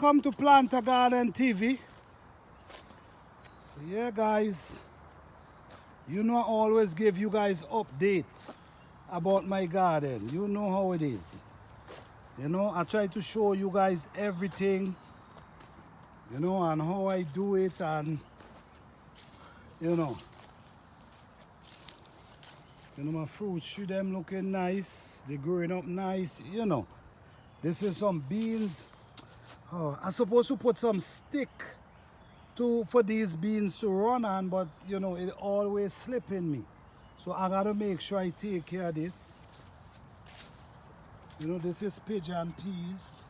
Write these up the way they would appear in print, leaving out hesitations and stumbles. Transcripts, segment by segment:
Welcome to Planter Garden TV. Yeah guys, you know I always give you guys update about my garden. You know how it is. You know, I try to show you guys everything, you know, and how I do it, and you know my fruits tree them looking nice, they growing up nice, you know. This is some beans. Oh, I'm supposed to put some stick for these beans to run on, but you know it always slipping me. So I gotta make sure I take care of this. You know, this is pigeon peas.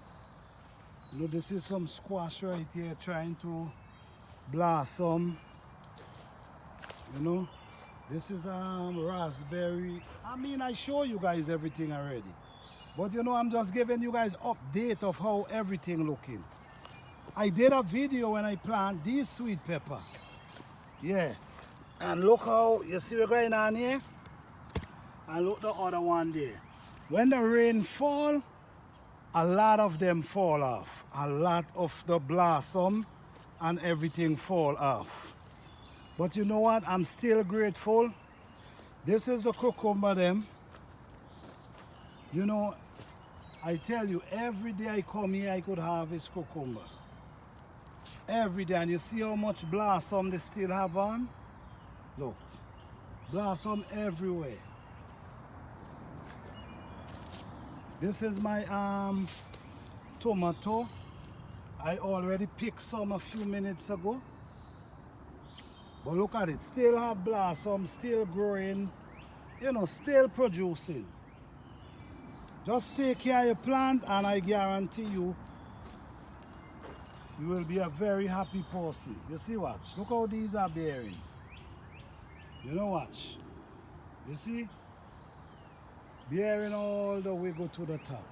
You know, this is some squash right here trying to blossom. You know, this is raspberry. I mean, I show you guys everything already. But you know, I'm just giving you guys update of how everything looking. I did a video when I plant these sweet pepper. Yeah. And look how, you see what's going on here? And look the other one there. When the rain fall, a lot of them fall off. A lot of the blossom and everything fall off. But you know what? I'm still grateful. This is the cucumber them. You know, I tell you, every day I come here, I could harvest cucumber. Every day. And you see how much blossom they still have on? Look. Blossom everywhere. This is my tomato. I already picked some a few minutes ago. But look at it. Still have blossom, still growing. You know, still producing. Just take care of your plant and I guarantee you, you will be a very happy person. You see, watch. Look how these are bearing. You know, watch. You see? Bearing all the way go to the top.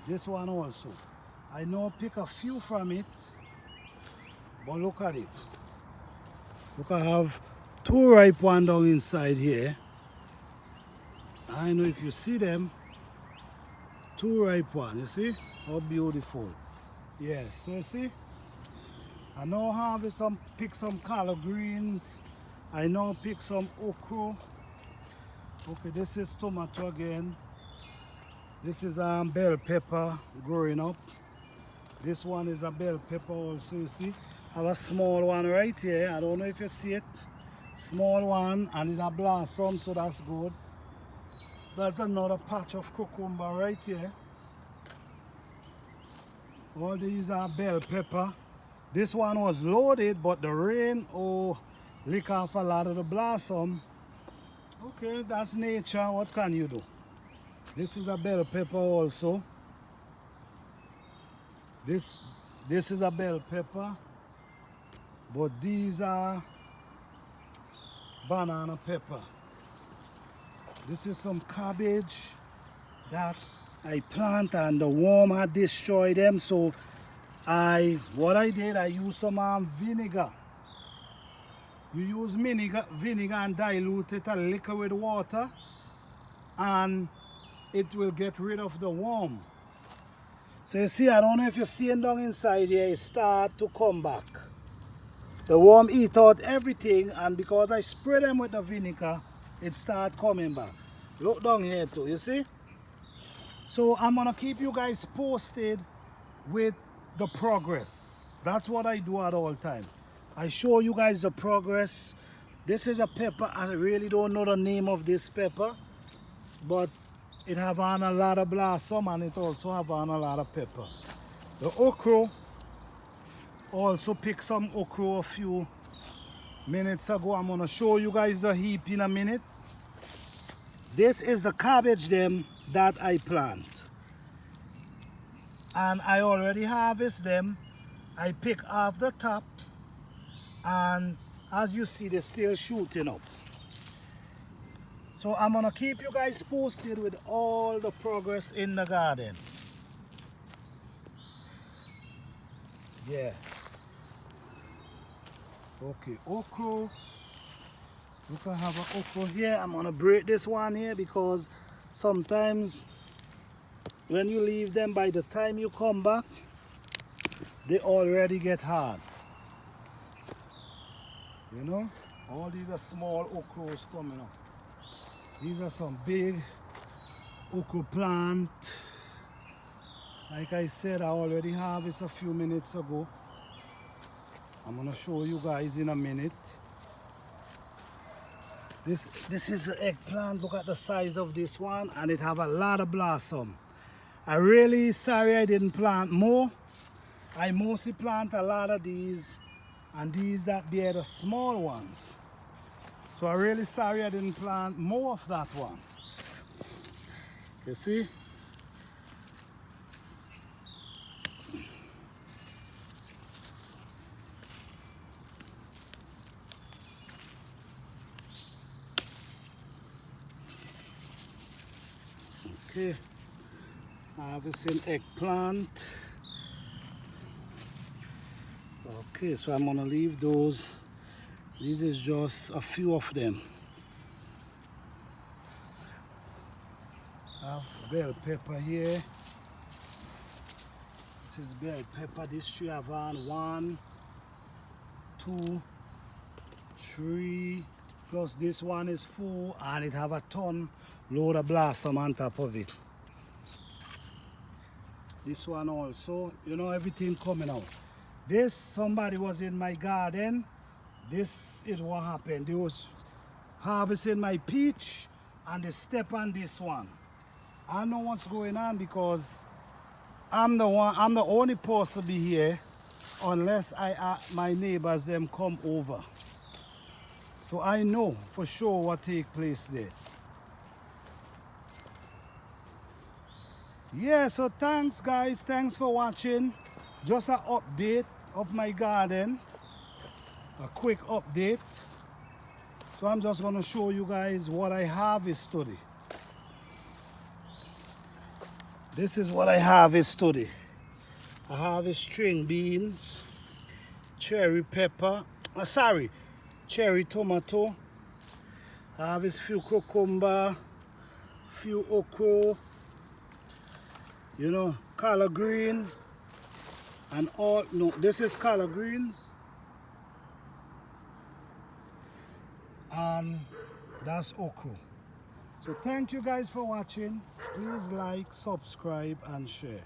This one also. I know pick a few from it. But look at it. Look, I have two ripe ones down inside here. I know if you see them. Two ripe ones. You see? How beautiful. Yes, so you see, I now harvest some, pick some collard greens. I now pick some okra. Okay, this is tomato again. This is bell pepper growing up. This one is a bell pepper also, you see. I have a small one right here. I don't know if you see it. Small one, and it's a blossom, so that's good. That's another patch of cucumber right here. All these are bell pepper. This one was loaded, but the rain, lick off a lot of the blossom. Okay, that's nature. What can you do? This is a bell pepper also. This is a bell pepper. But these are banana pepper. This is some cabbage that I plant and the worm had destroyed them, so what I did, I used some vinegar. You use vinegar and dilute it a little with water, and it will get rid of the worm. So you see, I don't know if you're seeing down inside here, it start to come back. The worm eat out everything, and because I spray them with the vinegar, it start coming back. Look down here too, you see? So I'm gonna keep you guys posted with the progress. That's what I do at all time. I show you guys the progress. This is a pepper. I really don't know the name of this pepper, but it have on a lot of blossom and it also have on a lot of pepper. The okra, also picked some okra a few minutes ago. I'm gonna show you guys the heap in a minute. This is the cabbage them that I plant, and I already harvest them. I pick off the top, and as you see, they're still shooting up. So I'm gonna keep you guys posted with all the progress in the garden. Yeah. Okay, okra. Look, I have an okra here. I'm gonna break this one here because sometimes when you leave them, by the time you come back, they already get hard. You know, all these are small okras coming up. These are some big okra plant. Like I said, I already harvested a few minutes ago. I'm gonna show you guys in a minute. This is the eggplant. Look at the size of this one, and it have a lot of blossom. I really sorry I didn't plant more. I mostly plant a lot of these, and these that they are the small ones. So I'm really sorry I didn't plant more of that one. You see? Okay, harvesting eggplant. Okay, so I'm gonna leave those. This is just a few of them. I have bell pepper here. This is bell pepper. This tree have on 1, 2, 3, plus this one is 4, and it have a ton load of blossom on top of it. This one also, you know, everything coming out. This, somebody was in my garden. This is what happened. They was harvesting my peach and they step on this one. I know what's going on because I'm the only person to be here unless my neighbors them come over. So I know for sure what take place there. Yeah, so thanks guys, thanks for watching. Just an update of my garden. A quick update. So I'm just gonna show you guys what I harvest today. This is what I harvest today. I harvest string beans, cherry pepper, cherry tomato. I harvest few cucumber, few okra, you know, collard green, and all, no, this is collard greens, and that's okra. So thank you guys for watching. Please like, subscribe, and share.